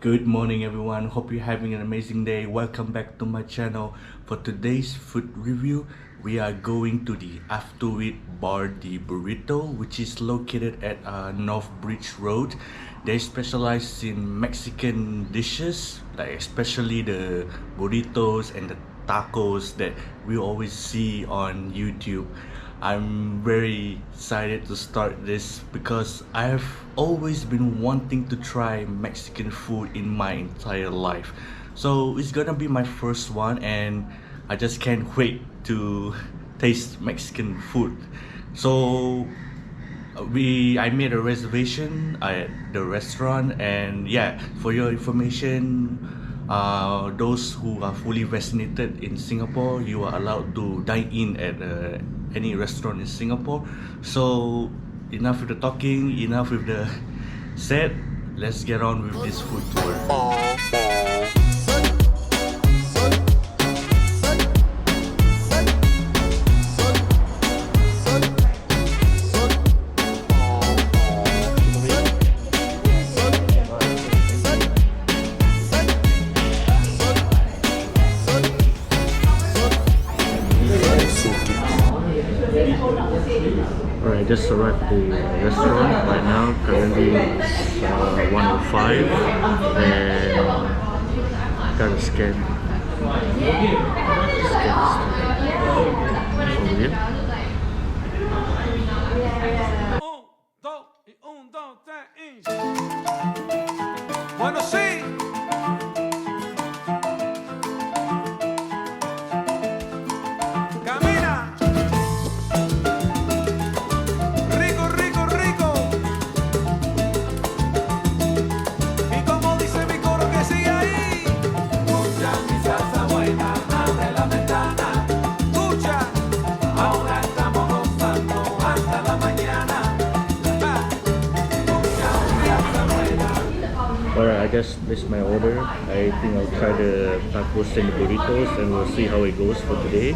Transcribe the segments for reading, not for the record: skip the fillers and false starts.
Good morning, everyone. Hope you're having an amazing day. Welcome back to my channel. For today's food review, we are going to the Afterwit Bar De Burrito, which is located at North Bridge Road. They specialize in Mexican dishes, like especially the burritos and the tacos that we always see on YouTube. I'm very excited to start this because I've always been wanting to try Mexican food in my entire life. So it's gonna be my first one and I just can't wait to taste Mexican food. So I made a reservation at the restaurant, and yeah, for your information, those who are fully vaccinated in Singapore, you are allowed to dine in at any restaurant in Singapore. So enough with the talking, enough with the set. Let's get on with this food tour. Alright, just arrived at the restaurant right now. Currently it's 1:05 and gotta scan over here. Bueno, sí. Camina. Rico, rico, rico. Y como dice mi coro que sigue ahí. Escucha mi salsa buena, abre la ventana. Escucha. Ahora estamos gozando hasta la mañana. Alright, I just missed my order. I think I'll try the tacos and the burritos and we'll see how it goes for today.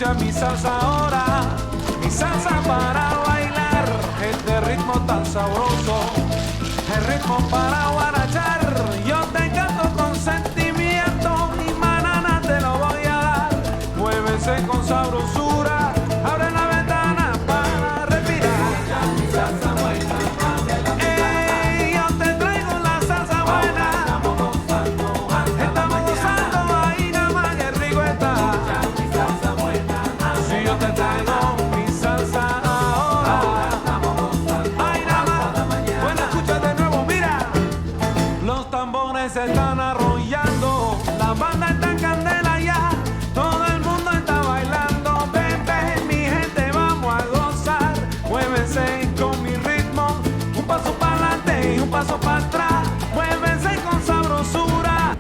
escucha mi salsa ahora, mi salsa para bailar, este ritmo tan sabroso, el ritmo para guarachar. Yo te canto con sentimiento, mi banana te lo voy a dar. Muévese con sabrosura, abre la ventana para respirar. Mi salsa buena, ey, yo te traigo la salsa buena. Estamos gozando ahí nada más, que rico está. Si yo te traigo mi salsa ahora, ahí nada más. Bueno, escucha de nuevo, mira. Los tambores se están arrollando, la banda está en candela ya, todo el mundo está bailando. Ven, ven, mi gente, vamos a gozar. Muévense con mi ritmo, un paso para adelante y un paso para atrás. Muévense con sabrosura.